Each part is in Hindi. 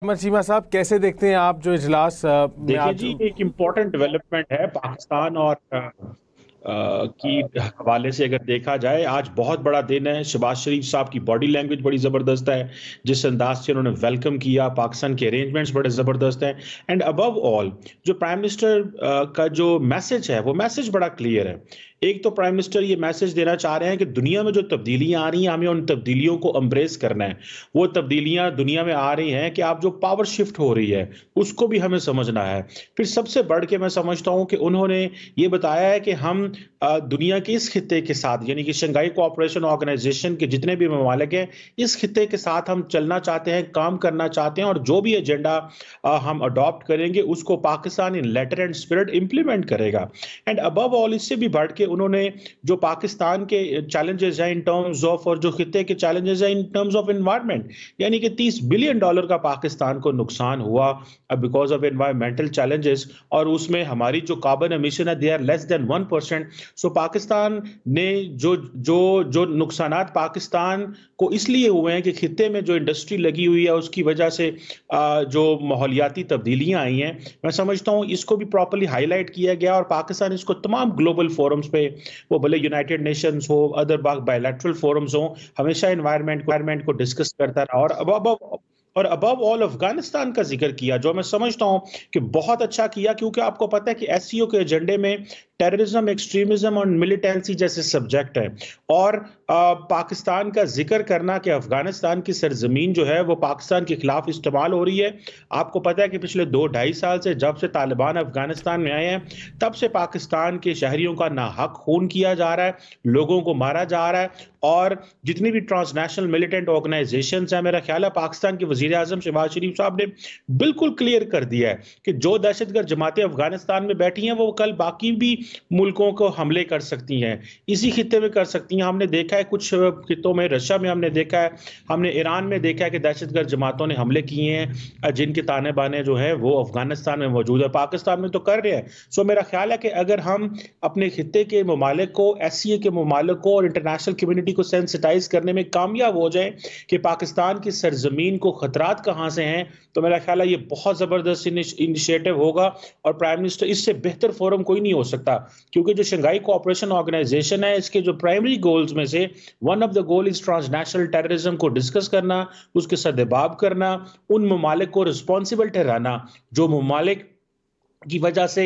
अहमद चीमा साहब, कैसे देखते हैं आप जो इजलास में देखिए आज। जी, एक इम्पोर्टेंट डेवलपमेंट है पाकिस्तान और की हवाले से अगर देखा जाए। आज बहुत बड़ा दिन है। शहबाज शरीफ साहब की बॉडी लैंग्वेज बड़ी ज़बरदस्त है, जिस अंदाज से उन्होंने वेलकम किया। पाकिस्तान के अरेंजमेंट्स बड़े ज़बरदस्त हैं। एंड अबव ऑल जो प्राइम मिनिस्टर का जो मैसेज है वो मैसेज बड़ा क्लियर है। एक तो प्राइम मिनिस्टर ये मैसेज देना चाह रहे हैं कि दुनिया में जो तब्दीलियां आ रही हैं हमें उन तब्दीलियों को एम्ब्रेस करना है। वो तब्दीलियां दुनिया में आ रही हैं कि आप जो पावर शिफ्ट हो रही है उसको भी हमें समझना है। फिर सबसे बढ़ के मैं समझता हूं कि उन्होंने ये बताया है कि हम दुनिया के इस खित्ते के साथ यानी कि शंघाई कोऑपरेशन ऑर्गेनाइजेशन के जितने भी ममालिक हैं इस खित्ते के साथ हम चलना चाहते हैं, काम करना चाहते हैं, और जो भी एजेंडा हम अडॉप्ट करेंगे उसको पाकिस्तान इन लेटर एंड स्पिरिट इंप्लीमेंट करेगा। एंड अबव ऑल इससे भी बढ़ के उन्होंने जो पाकिस्तान के चैलेंजेस हैं इन टर्म्स ऑफ, और जो खित्ते के चैलेंजेस हैं इन टर्म्स ऑफ एनवायरनमेंट, यानी कि $30 बिलियन का पाकिस्तान को नुकसान हुआ बिकॉज ऑफ एनवायरमेंटल चैलेंजेस, और उसमें हमारी जो कार्बन एमिशन है दे आर लेस देन 1%। सो पाकिस्तान ने जो जो जो नुकसानात पाकिस्तान को इसलिए हुए हैं कि खित्ते में जो इंडस्ट्री लगी हुई है उसकी वजह से जो माहौलियाती तब्दीलियां आई हैं, मैं समझता हूं इसको भी प्रॉपर्ली हाईलाइट किया गया। और पाकिस्तान इसको तमाम ग्लोबल फोरम्स पे, वो भले यूनाइटेड नेशंस हो, अदर बायलैटरल फोरम्स हो, हमेशा एनवायरमेंट को डिस्कस करता रहा। और अबव ऑल अफगानिस्तान का जिक्र किया, जो मैं समझता हूं कि बहुत अच्छा किया, क्योंकि आपको पता है कि एससीओ के एजेंडे में टेररिज्म, एक्सट्रीमिज्म और मिलिटेंसी जैसे सब्जेक्ट हैं। और पाकिस्तान का जिक्र करना कि अफगानिस्तान की सरजमीन जो है वो पाकिस्तान के खिलाफ इस्तेमाल हो रही है। आपको पता है कि पिछले 2-2.5 साल से, जब से तालिबान अफगानिस्तान में आए हैं, तब से पाकिस्तान के शहरियों का नाहक खून किया जा रहा है, लोगों को मारा जा रहा है। और जितनी भी ट्रांसनेशनल मिलिटेंट ऑर्गेनाइजेशन है, मेरा ख्याल है पाकिस्तान के वजीर आजम शहबाज शरीफ साहब ने बिल्कुल क्लियर कर दिया है कि जो दहशतगर्द जमातें अफगानिस्तान में बैठी हैं वो कल बाकी भी मुल्कों को हमले कर सकती हैं, इसी खित्ते में कर सकती हैं। हमने देखा है कुछ खित्तों में, रशिया में हमने देखा है, हमने ईरान में देखा है कि दहशतगर्द जमातों ने हमले किए हैं, जिनके ताने बाने जो है वो अफगानिस्तान में मौजूद है, पाकिस्तान में तो कर रहे हैं। सो मेरा ख्याल है कि अगर हम अपने खित्ते के ममालिक को, एससीए के ममालिक को और इंटरनेशनल कम्युनिटी को सेंसिटाइज करने में कामयाब हो जाए कि पाकिस्तान की सरजमीन को खतरात कहां से हैं, तो मेरा ख्याल है ये बहुत जबरदस्त इनिशिएटिव होगा। और प्राइम मिनिस्टर, इससे बेहतर फोरम कोई नहीं हो सकता, क्योंकि जो शंघाई कोऑपरेशन ऑर्गेनाइजेशन है इसके जो प्राइमरी गोल्स में से one of the goal is transnational terrorism को डिस्कस करना, उसके सदेबाब करना, उन ममालिक को रिस्पॉन्सिबल ठहराना जो ममालिक की वजह से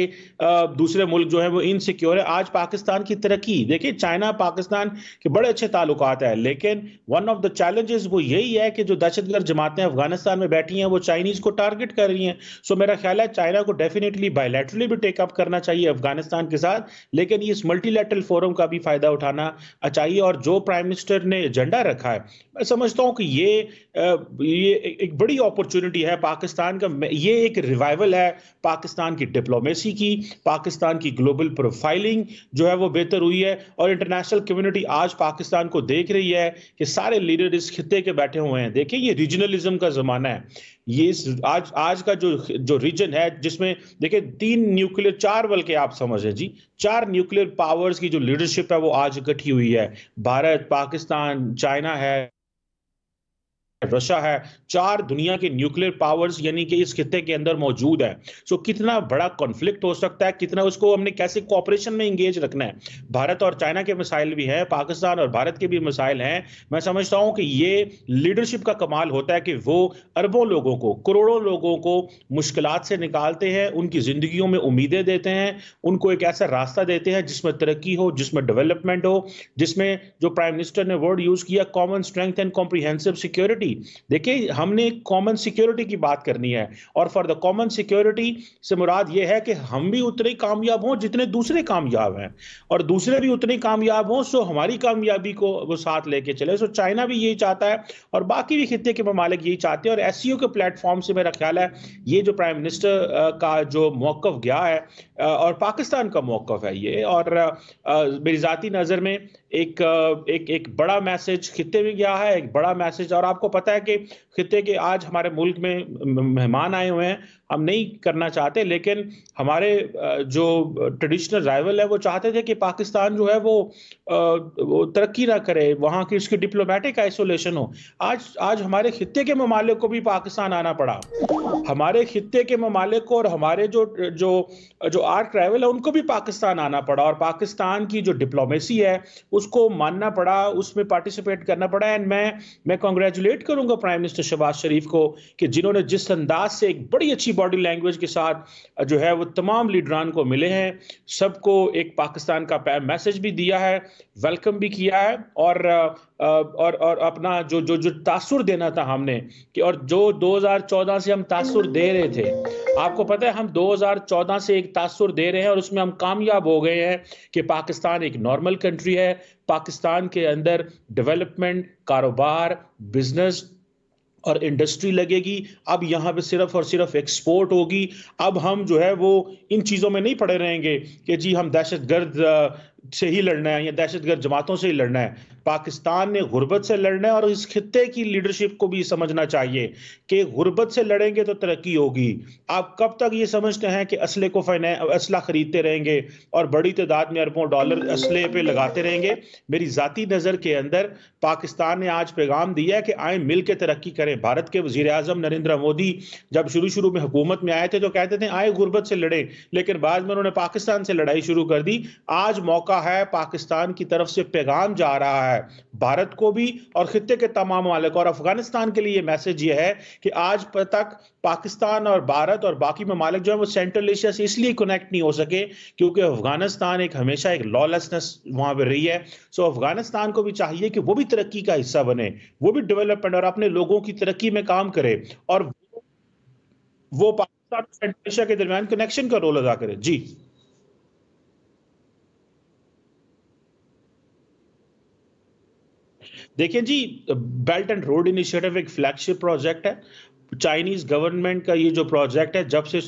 दूसरे मुल्क जो है वो इनसिक्योर है। आज पाकिस्तान की तरक्की देखिए, चाइना पाकिस्तान के बड़े अच्छे ताल्लुकात है, लेकिन वन ऑफ द चैलेंजेस वो यही है कि जो दहशतगर्द जमातें अफगानिस्तान में बैठी हैं वो चाइनीज को टारगेट कर रही हैं। सो मेरा ख्याल है चाइना को डेफिनेटली बायलैटरली भी टेकअप करना चाहिए अफगानिस्तान के साथ, लेकिन इस मल्टीलैटरल फोरम का भी फायदा उठाना चाहिए। और जो प्राइम मिनिस्टर ने एजेंडा रखा है, मैं समझता हूं कि ये एक बड़ी अपॉर्चुनिटी है पाकिस्तान का। ये एक रिवाइवल है पाकिस्तान की डिप्लोमेसी की, पाकिस्तान की ग्लोबल प्रोफाइलिंग जो है वो बेहतर हुई है। और इंटरनेशनल कम्युनिटी आज पाकिस्तान को देख रही है कि सारे लीडर इस खित्ते के बैठे हुए हैं। देखिए, ये रीजनलिज्म का जमाना है। ये आज आज का जो जो रीजन है, जिसमें देखिए 3 न्यूक्लियर, 4 बल्कि आप समझे जी, 4 न्यूक्लियर पावर्स की जो लीडरशिप है वो आज इकट्ठी हुई है। भारत, पाकिस्तान, चाइना है, रशिया है, 4 दुनिया के न्यूक्लियर पावर्स यानी कि इस खित्ते के अंदर मौजूद है। सो कितना बड़ा कॉन्फ्लिक्ट हो सकता है, कितना उसको हमने कैसे कोऑपरेशन में इंगेज रखना है। भारत और चाइना के मिसाइल भी हैं, पाकिस्तान और भारत के भी मिसाइल हैं। मैं समझता हूं कि ये लीडरशिप का कमाल होता है कि वो अरबों लोगों को, करोड़ों लोगों को मुश्किलात से निकालते हैं, उनकी जिंदगियों में उम्मीदें देते हैं, उनको एक ऐसा रास्ता देते हैं जिसमें तरक्की हो, जिसमें डेवलपमेंट हो, जिसमें जो प्राइम मिनिस्टर ने वर्ड यूज किया, common strength and comprehensive security. देखिए, हमने कॉमन सिक्योरिटी की बात करनी है, और फॉर द कॉमन सिक्योरिटी से मुराद यह है कि हम भी उतने कामयाब हों जितने दूसरे कामयाब हैं, और दूसरे भी उतने कामयाब हों, सो हमारी कामयाबी को वो साथ लेके चले। सो चाइना भी यही चाहता है और बाकी भी खित्ते के ममालिक यही चाहते हैं। और एससीओ के प्लेटफॉर्म से मेरा ख्याल है ये जो प्राइम मिनिस्टर का जो मौकफ गया है, और पाकिस्तान का मौकफ है ये, और मेरी जाती नज़र में एक बड़ा मैसेज खित्ते में गया है, एक बड़ा मैसेज। और आपको पता है कि खित्ते के आज हमारे मुल्क में मेहमान आए हुए हैं, हम नहीं करना चाहते, लेकिन हमारे जो ट्रेडिशनल राइवल है वो चाहते थे कि पाकिस्तान जो है वो तरक्की ना करे, वहाँ की उसकी डिप्लोमेटिक आइसोलेशन हो। आज हमारे खित्ते के ममालिक को भी पाकिस्तान आना पड़ा, हमारे खित्ते के ममालिक को और हमारे जो जो जो आर्क राइवल है उनको भी पाकिस्तान आना पड़ा, और पाकिस्तान की जो डिप्लोमेसी है उसको मानना पड़ा, उसमें पार्टिसिपेट करना पड़ा। एंड मैं कांग्रेचुलेट करूंगा प्राइम मिनिस्टर शहबाज शरीफ को कि जिन्होंने जिस अंदाज से एक बड़ी अच्छी बॉडी लैंग्वेज के साथ जो है वो तमाम लीडरान को मिले हैं, सबको एक पाकिस्तान का मैसेज भी दिया है, वेलकम भी किया है, और अपना जो जो जो तासुर देना था हमने कि, और जो 2014 से हम तासुर दे रहे थे, आपको पता है हम 2014 से एक तासुर दे रहे हैं और उसमें हम कामयाब हो गए हैं कि पाकिस्तान एक नॉर्मल कंट्री है, पाकिस्तान के अंदर डेवलपमेंट, कारोबार, बिजनेस और इंडस्ट्री लगेगी। अब यहाँ पे सिर्फ और सिर्फ एक्सपोर्ट होगी। अब हम जो है वो इन चीज़ों में नहीं पड़े रहेंगे कि जी हम दहशतगर्द से ही लड़ना है या दहशतगर्द जमातों से ही लड़ना है। पाकिस्तान ने गुर्बत से लड़ना है, और इस खित्ते की लीडरशिप को भी समझना चाहिए कि गुर्बत से लड़ेंगे तो तरक्की होगी। आप कब तक ये समझते हैं कि असले को असला खरीदते रहेंगे और बड़ी तादाद में अरबों डॉलर असले पे लगाते रहेंगे? मेरी जाती नज़र के अंदर पाकिस्तान ने आज पैगाम दिया है कि आए मिल के तरक्की करें। भारत के वजीर आजम नरेंद्र मोदी जब शुरू में हुकूमत में आए थे तो कहते थे आए गुर्बत से लड़ें, लेकिन बाद में उन्होंने पाकिस्तान से लड़ाई शुरू कर दी। आज मौका है, पाकिस्तान की तरफ से पैगाम जा रहा है भारत को भी और खित्ते के तमाम मालिक, और अफगानिस्तान के लिए मैसेज ये है कि आज तक पाकिस्तान और भारत और बाकी ममालिक जो है वो सेंट्रल एशिया से इसलिए कनेक्ट नहीं हो सके क्योंकि अफगानिस्तान एक हमेशा एक लॉलेसनेस वहां पर रही है। सो अफगानिस्तान को भी चाहिए कि वो भी तरक्की का हिस्सा बने, वो भी डेवलपमेंट और अपने लोगों की तरक्की में काम करे, और वो पाकिस्तान और सेंट्रल एशिया के दरमियान कनेक्शन का रोल अदा करे। जी देखिए जी, बेल्ट एंड रोड इनिशिएटिव एक फ्लैगशिप प्रोजेक्ट है। चाइनीज गवर्नमेंट का ये जो प्रोजेक्ट है, जब से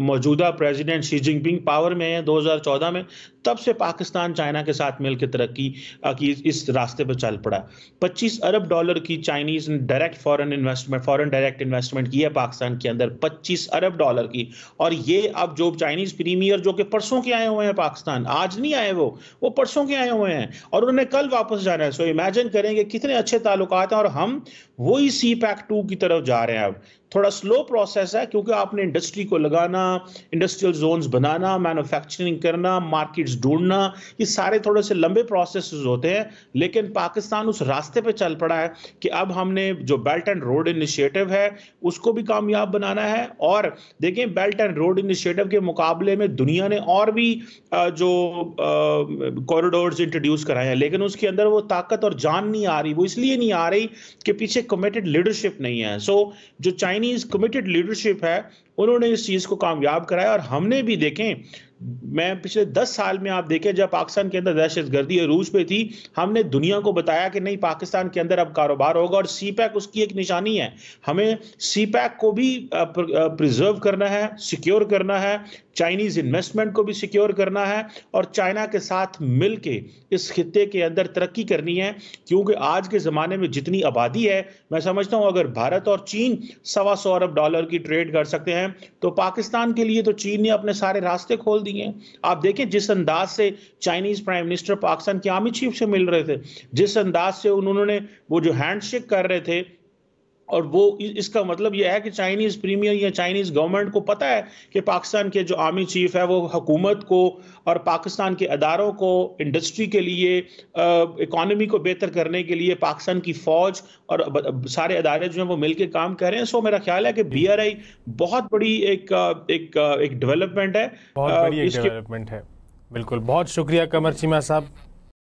मौजूदा प्रेसिडेंट शी जिनपिंग पावर में है 2014 में, तब से पाकिस्तान चाइना के साथ मिलकर तरक्की की इस रास्ते पर चल पड़ा। 25 अरब डॉलर की Chinese direct foreign direct investment की है पाकिस्तान के अंदर, 25 अरब डॉलर की। और ये अब जो चाइनीज प्रीमियर जो कि परसों के आए हुए हैं पाकिस्तान, आज नहीं आए वो परसों के आए हुए हैं और उन्होंने कल वापस जाना है। सो इमेजिन करेंगे कितने अच्छे ताल्लुकात हैं, और हम वही CPEC-2 की तरफ जा रहे हैं। अब थोड़ा स्लो प्रोसेस है क्योंकि आपने इंडस्ट्री को लगाना, इंडस्ट्रियल जोन्स बनाना, मैन्युफैक्चरिंग करना, मार्केट्स ढूंढना, ये सारे थोड़े से लंबे प्रोसेसेस होते हैं। लेकिन पाकिस्तान उस रास्ते पे चल पड़ा है कि अब हमने जो बेल्ट एंड रोड इनिशिएटिव है उसको भी कामयाब बनाना है। और देखिए, बेल्ट एंड रोड इनिशिएटिव के मुकाबले में दुनिया ने और भी जो कॉरिडोर्स इंट्रोड्यूस कराए हैं, लेकिन उसके अंदर वो ताकत और जान नहीं आ रही। वो इसलिए नहीं आ रही कि पीछे कमिटेड लीडरशिप नहीं है। सो जो चाइनीज कमिटेड लीडरशिप है उन्होंने इस चीज को कामयाब कराया। और हमने भी देखें, मैं पिछले 10 साल में आप देखें, जब पाकिस्तान के अंदर दहशतगर्दी अरूज पे थी, हमने दुनिया को बताया कि नहीं, पाकिस्तान के अंदर अब कारोबार होगा, और CPEC उसकी एक निशानी है। हमें CPEC को भी प्रिजर्व करना है, सिक्योर करना है, चाइनीज इन्वेस्टमेंट को भी सिक्योर करना है, और चाइना के साथ मिलके इस खित्ते के अंदर तरक्की करनी है। क्योंकि आज के ज़माने में जितनी आबादी है, मैं समझता हूँ अगर भारत और चीन 125 अरब डॉलर की ट्रेड कर सकते हैं, तो पाकिस्तान के लिए तो चीन ने अपने सारे रास्ते खोल दिए। आप देखें जिस अंदाज से चाइनीज प्राइम मिनिस्टर पाकिस्तान के आर्मी चीफ से मिल रहे थे, जिस अंदाज से उन्होंने वो जो हैंडशेक कर रहे थे, और वो इसका मतलब यह है कि चाइनीज प्रीमियर या चाइनीज गवर्नमेंट को पता है कि पाकिस्तान के जो आर्मी चीफ है वो हुकूमत को और पाकिस्तान के अदारों को, इंडस्ट्री के लिए, इकोनॉमी को बेहतर करने के लिए पाकिस्तान की फौज और सारे अदारे जो हैं वो मिलकर काम कर रहे हैं। सो मेरा ख्याल है कि BRI बहुत बड़ी एक डेवलपमेंट है। बहुत बड़ी एक डेवलपमेंट है। बिल्कुल, बहुत शुक्रिया कमर चीमा साहब।